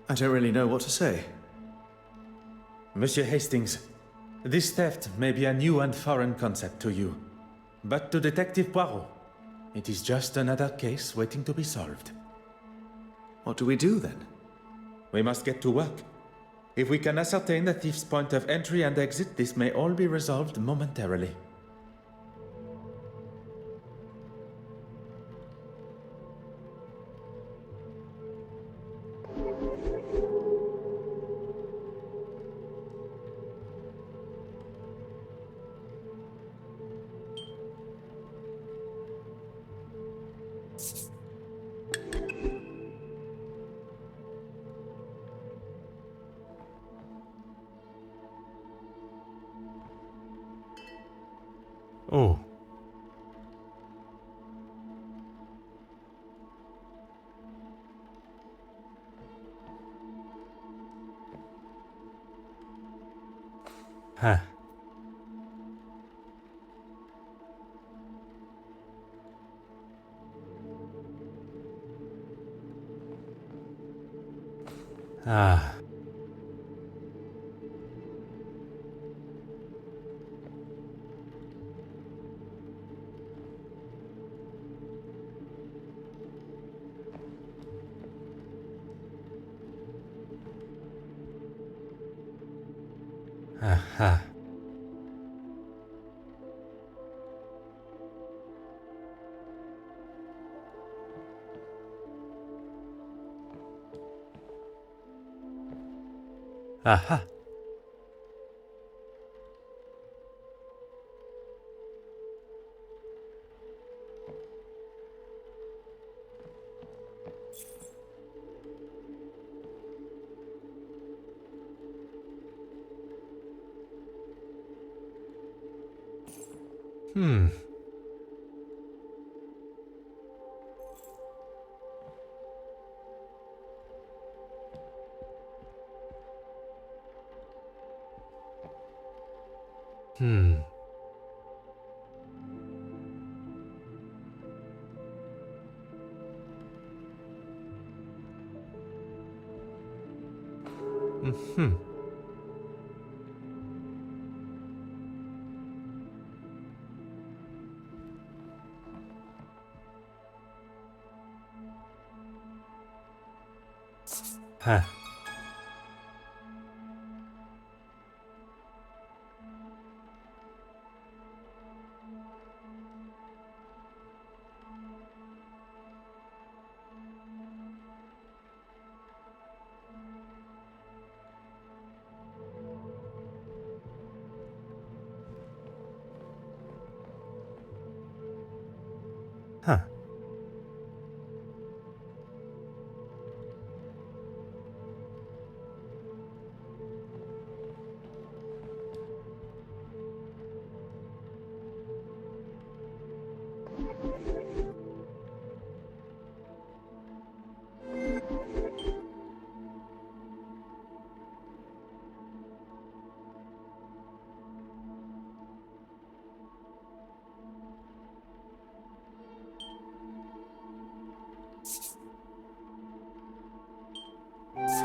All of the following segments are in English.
I don't really know what to say. Monsieur Hastings, this theft may be a new and foreign concept to you. But to Detective Poirot, it is just another case waiting to be solved. What do we do then? We must get to work. If we can ascertain the thief's point of entry and exit, this may all be resolved momentarily. Oh. Huh. Ah. Aha. Aha. Hmm. Hmm. Mm-hmm. Huh. Huh.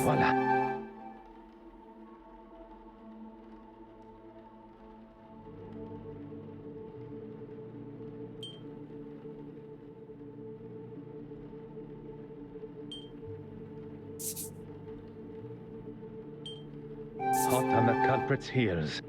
Voilà. Hot on the culprit's heels.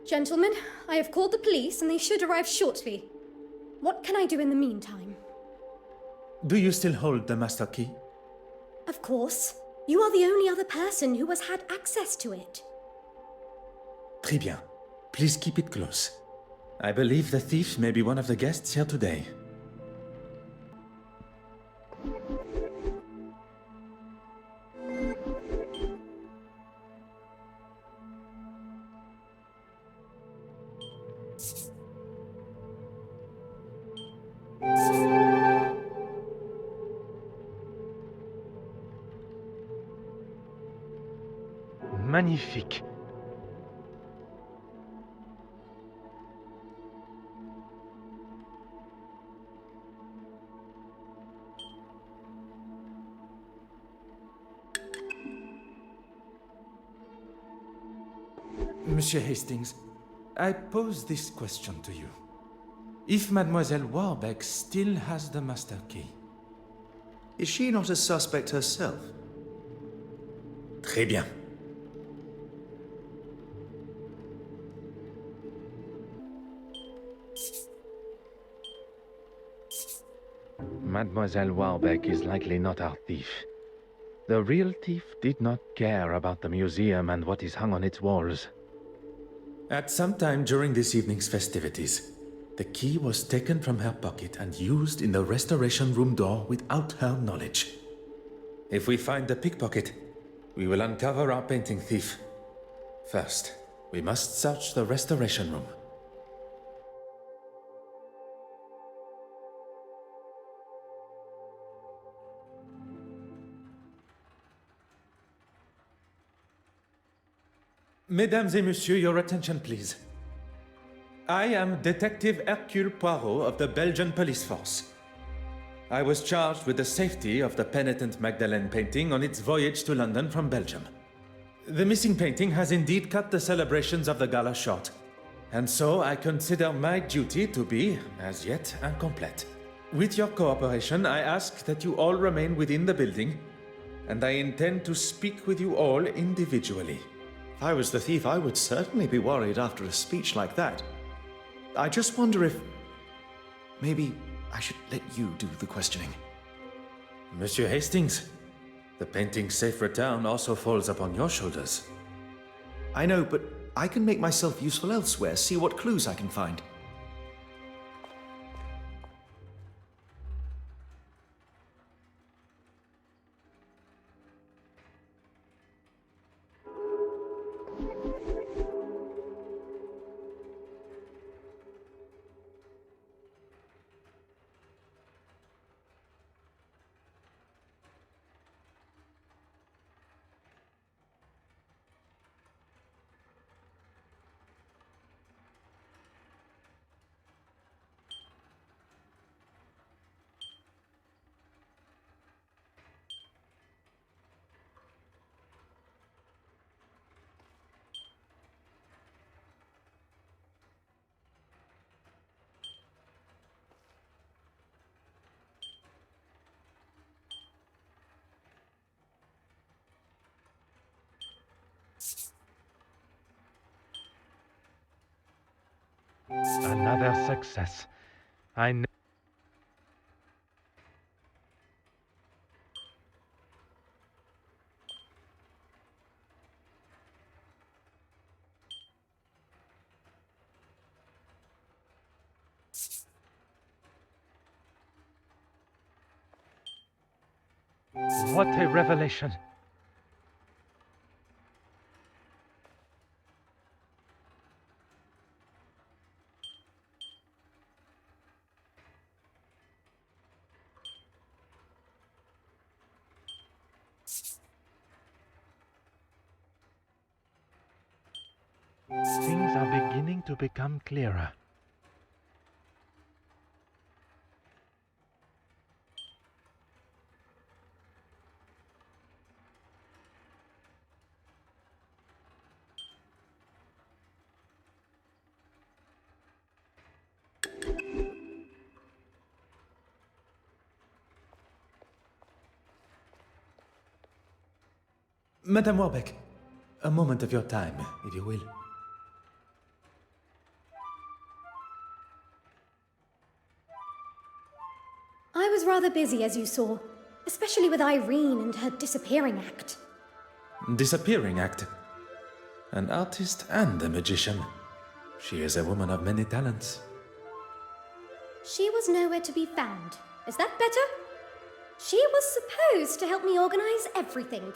Gentlemen, I have called the police and they should arrive shortly. What can I do in the meantime? Do you still hold the master key? Of course. You are the only other person who has had access to it. Très bien. Please keep it close. I believe the thief may be one of the guests here today. Magnifique. Monsieur Hastings, I pose this question to you. If Mademoiselle Warbeck still has the master key. Is she not a suspect herself? Très bien. Mademoiselle Warbeck is likely not our thief. The real thief did not care about the museum and what is hung on its walls. At some time during this evening's festivities, the key was taken from her pocket and used in the restoration room door without her knowledge. If we find the pickpocket, we will uncover our painting thief. First, we must search the restoration room. Mesdames et messieurs, your attention please. I am Detective Hercule Poirot of the Belgian police force. I was charged with the safety of the penitent Magdalene painting on its voyage to London from Belgium. The missing painting has indeed cut the celebrations of the gala short, and so I consider my duty to be, as yet, incomplete. With your cooperation, I ask that you all remain within the building, and I intend to speak with you all individually. If I was the thief, I would certainly be worried after a speech like that. I just wonder if... maybe I should let you do the questioning. Monsieur Hastings, the painting's safe return also falls upon your shoulders. I know, but I can make myself useful elsewhere, see what clues I can find. Another success. What a revelation. Things are beginning to become clearer. Madame Warbeck, a moment of your time, if you will. I was rather busy, as you saw, especially with Irene and her disappearing act. Disappearing act. An artist and a magician. She is a woman of many talents. She was nowhere to be found. Is that better? She was supposed to help me organize everything.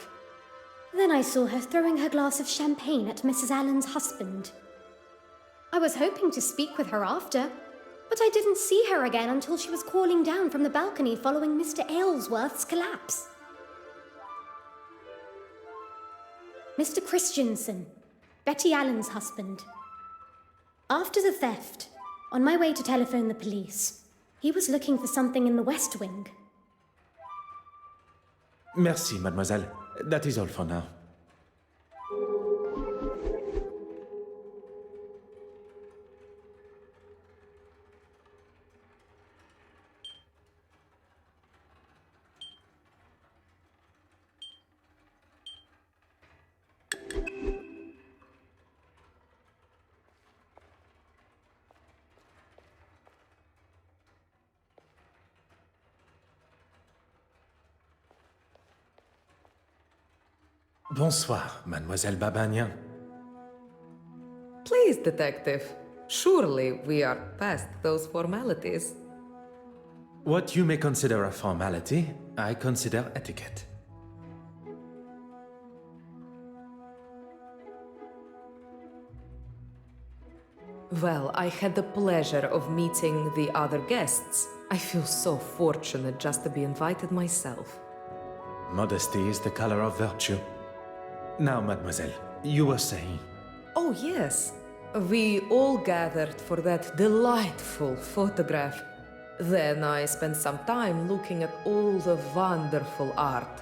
Then I saw her throwing her glass of champagne at Mrs. Allen's husband. I was hoping to speak with her after, but I didn't see her again until she was calling down from the balcony following Mr. Aylesworth's collapse. Mr. Christiansen, Betty Allen's husband. After the theft, on my way to telephone the police, he was looking for something in the West Wing. Merci, mademoiselle. That is all for now. Bonsoir, Mademoiselle Babagnan. Please, detective. Surely we are past those formalities. What you may consider a formality, I consider etiquette. Well, I had the pleasure of meeting the other guests. I feel so fortunate just to be invited myself. Modesty is the color of virtue. Now, mademoiselle, you were saying... Oh, yes. We all gathered for that delightful photograph. Then I spent some time looking at all the wonderful art.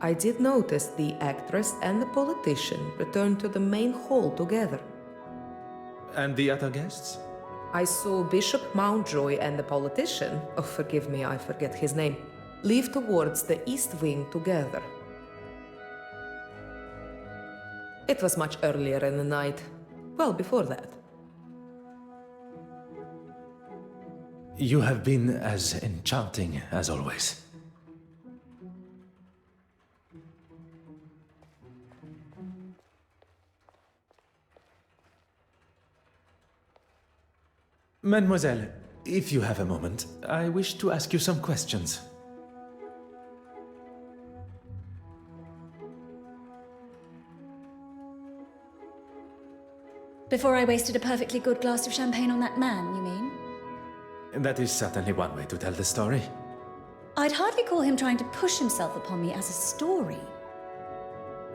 I did notice the actress and the politician returned to the main hall together. And the other guests? I saw Bishop Mountjoy and the politician, oh, forgive me, I forget his name, leave towards the East Wing together. It was much earlier in the night. Well, before that. You have been as enchanting as always. Mademoiselle, if you have a moment, I wish to ask you some questions. Before I wasted a perfectly good glass of champagne on that man, you mean? That is certainly one way to tell the story. I'd hardly call him trying to push himself upon me as a story.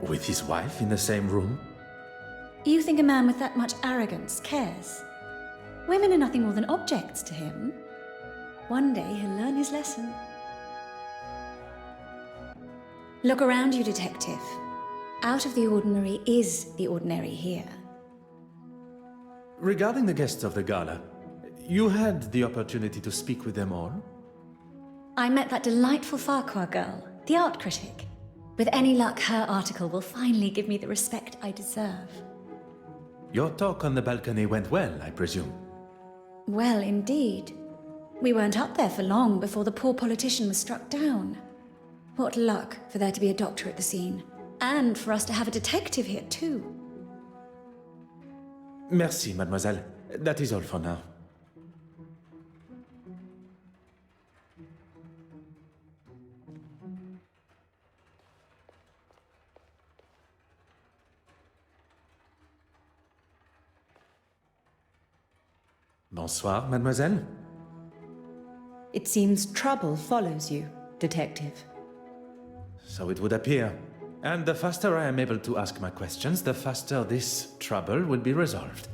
With his wife in the same room? You think a man with that much arrogance cares? Women are nothing more than objects to him. One day he'll learn his lesson. Look around you, detective. Out of the ordinary is the ordinary here. Regarding the guests of the gala, you had the opportunity to speak with them all? I met that delightful Farquhar girl, the art critic. With any luck, her article will finally give me the respect I deserve. Your talk on the balcony went well, I presume. Well, indeed. We weren't up there for long before the poor politician was struck down. What luck for there to be a doctor at the scene. And for us to have a detective here, too. Merci, mademoiselle. That is all for now. Bonsoir, mademoiselle. It seems trouble follows you, detective. So it would appear. And the faster I am able to ask my questions, the faster this trouble will be resolved.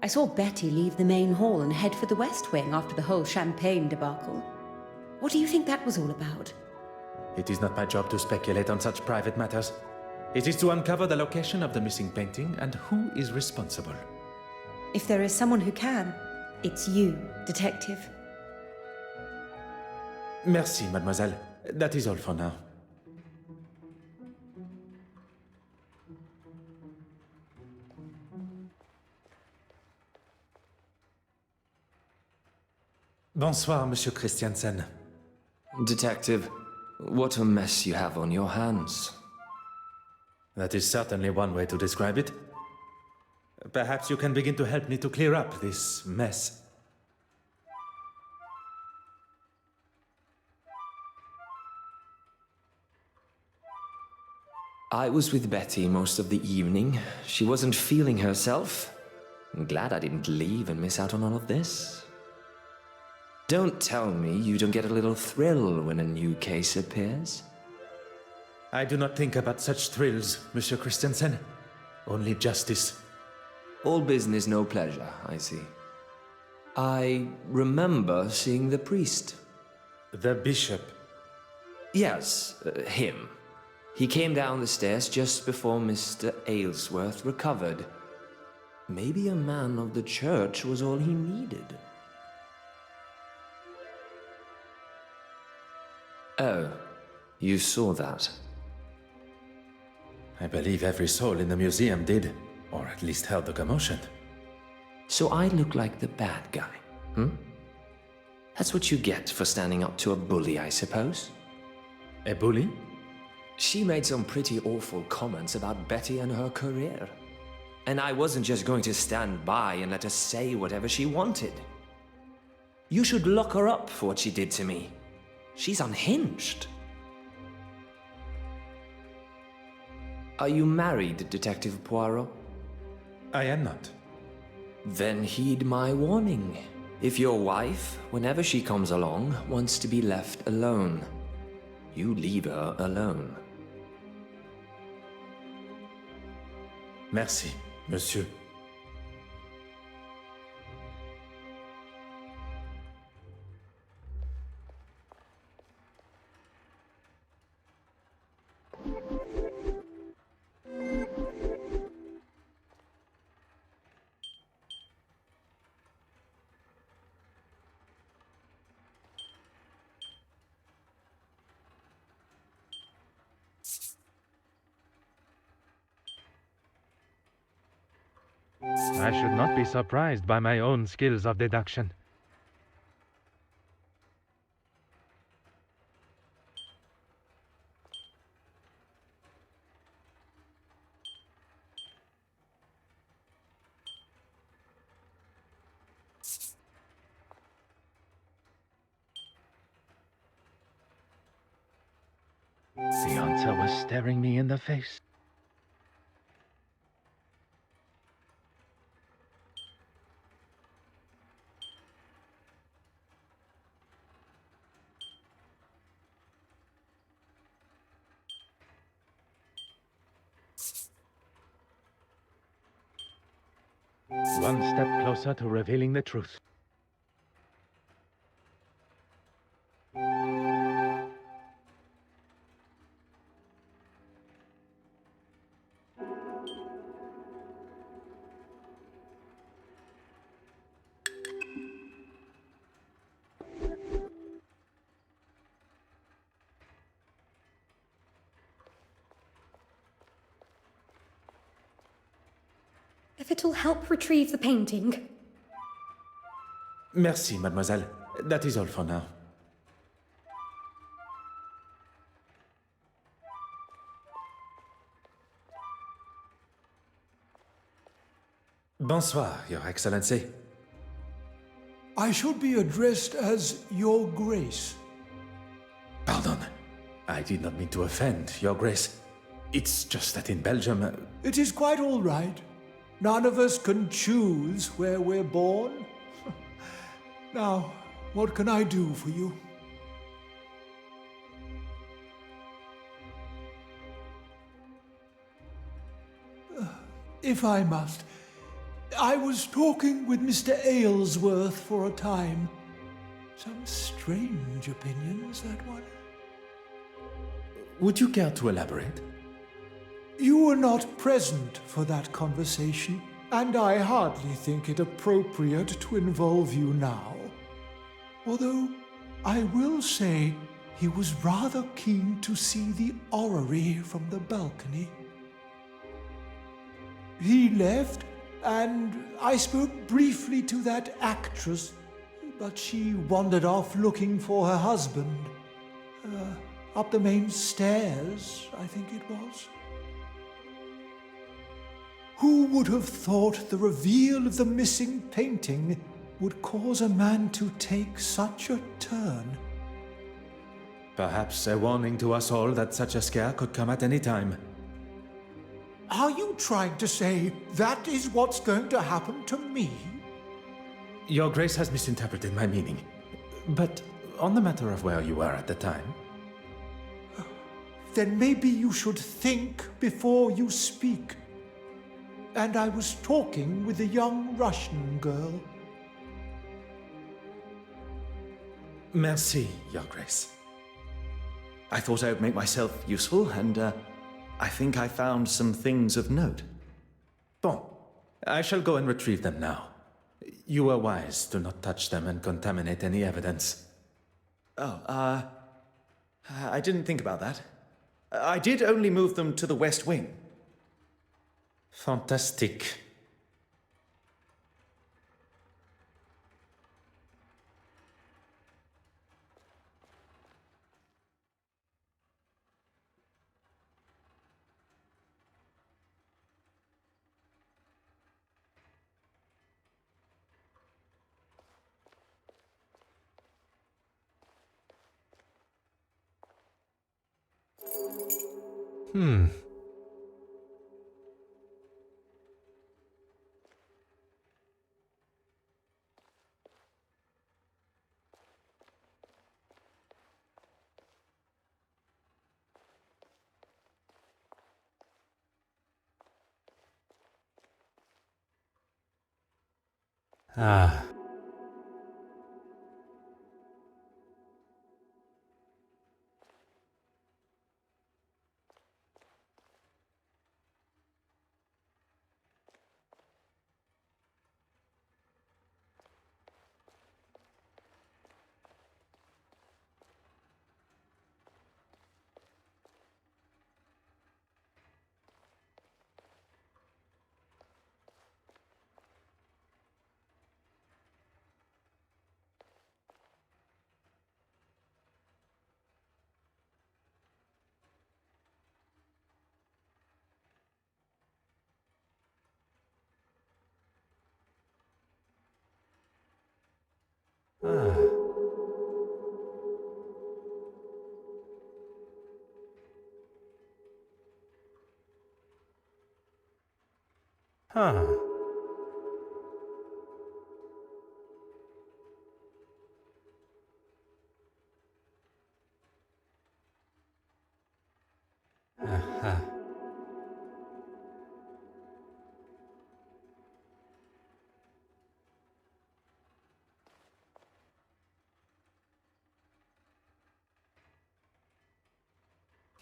I saw Betty leave the main hall and head for the West Wing after the whole champagne debacle. What do you think that was all about? It is not my job to speculate on such private matters. It is to uncover the location of the missing painting and who is responsible. If there is someone who can, it's you, detective. Merci, mademoiselle. That is all for now. Bonsoir, Monsieur Christiansen. Detective, what a mess you have on your hands. That is certainly one way to describe it. Perhaps you can begin to help me to clear up this mess. I was with Betty most of the evening. She wasn't feeling herself. I'm glad I didn't leave and miss out on all of this. Don't tell me you don't get a little thrill when a new case appears. I do not think about such thrills, Monsieur Christensen. Only justice. All business, no pleasure, I see. I remember seeing the priest. The bishop. Yes, him. He came down the stairs just before Mr. Aylesworth recovered. Maybe a man of the church was all he needed. Oh, you saw that. I believe every soul in the museum did, or at least held the commotion. So I look like the bad guy, hmm? That's what you get for standing up to a bully, I suppose. A bully? She made some pretty awful comments about Betty and her career. And I wasn't just going to stand by and let her say whatever she wanted. You should lock her up for what she did to me. She's unhinged. Are you married, Detective Poirot? I am not. Then heed my warning. If your wife, whenever she comes along, wants to be left alone, you leave her alone. Merci, monsieur. I should not be surprised by my own skills of deduction. The answer was staring me in the face. One step closer to revealing the truth. If it'll help retrieve the painting. Merci, mademoiselle. That is all for now. Bonsoir, Your Excellency. I should be addressed as Your Grace. Pardon. I did not mean to offend, Your Grace. It's just that in Belgium... It is quite all right. None of us can choose where we're born. Now, what can I do for you? If I must, I was talking with Mr. Aylesworth for a time. Some strange opinions, that one. Would you care to elaborate? You were not present for that conversation, and I hardly think it appropriate to involve you now. Although, I will say he was rather keen to see the orrery from the balcony. He left, and I spoke briefly to that actress, but she wandered off looking for her husband. Up the main stairs, I think it was. Who would have thought the reveal of the missing painting would cause a man to take such a turn? Perhaps a warning to us all that such a scare could come at any time. Are you trying to say that is what's going to happen to me? Your Grace has misinterpreted my meaning. But on the matter of where you were at the time... then maybe you should think before you speak. And I was talking with a young Russian girl. Merci, Your Grace. I thought I would make myself useful, and I think I found some things of note. Bon. I shall go and retrieve them now. You were wise to not touch them and contaminate any evidence. Oh, I didn't think about that. I did only move them to the West Wing. Fantastique. Ah. Ah. Huh. Aha.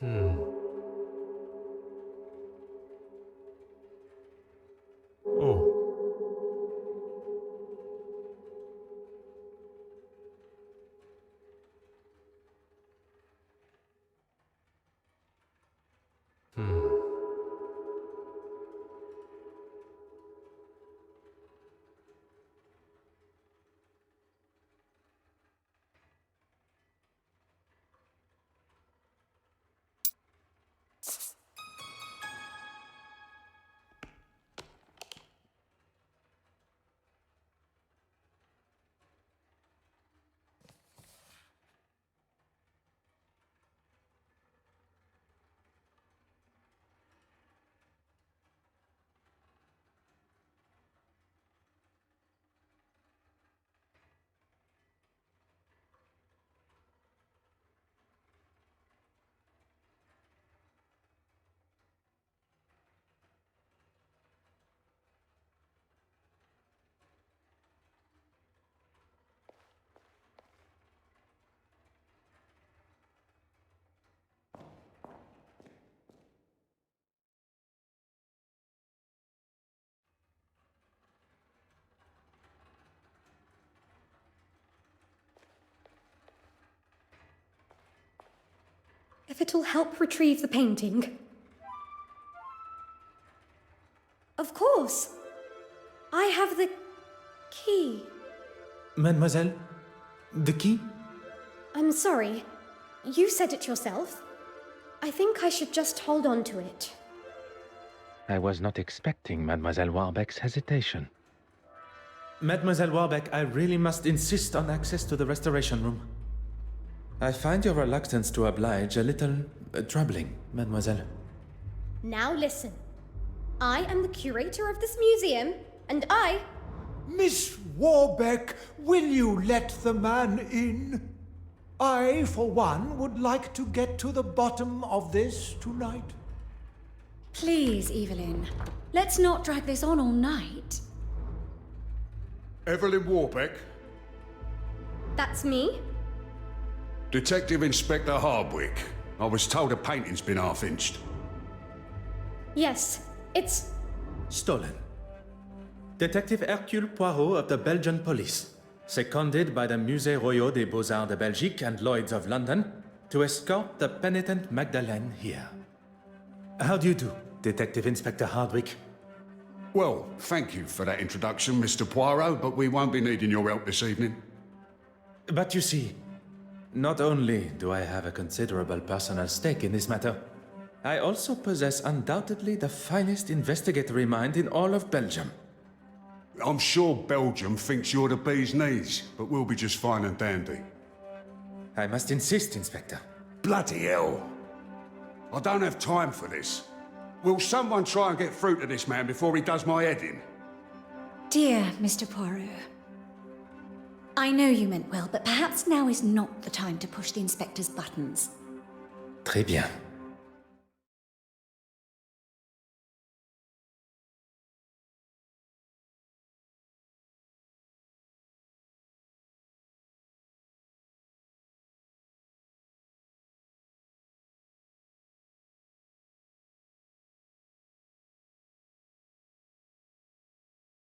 Oh. If it'll help retrieve the painting. Of course. I have the key. Mademoiselle, the key? I'm sorry. You said it yourself. I think I should just hold on to it. I was not expecting Mademoiselle Warbeck's hesitation. Mademoiselle Warbeck, I really must insist on access to the restoration room. I find your reluctance to oblige a little troubling, mademoiselle. Now listen. I am the curator of this museum, and I... Miss Warbeck, will you let the man in? I, for one, would like to get to the bottom of this tonight. Please, Evelyn. Let's not drag this on all night. Evelyn Warbeck, That's me? Detective Inspector Hardwick. I was told a painting's been half-inched. Yes, it's... Stolen. Detective Hercule Poirot of the Belgian police, seconded by the Musée Royal des Beaux-Arts de Belgique and Lloyd's of London to escort the penitent Magdalene here. How do you do, Detective Inspector Hardwick? Well, thank you for that introduction, Mr. Poirot, but we won't be needing your help this evening. But you see, not only do I have a considerable personal stake in this matter, I also possess undoubtedly the finest investigatory mind in all of Belgium. I'm sure Belgium thinks you're the bee's knees, but we'll be just fine and dandy. I must insist, Inspector. Bloody hell! I don't have time for this. Will someone try and get through to this man before he does my head in? Dear Mr. Poirot, I know you meant well, but perhaps now is not the time to push the inspector's buttons. Très bien.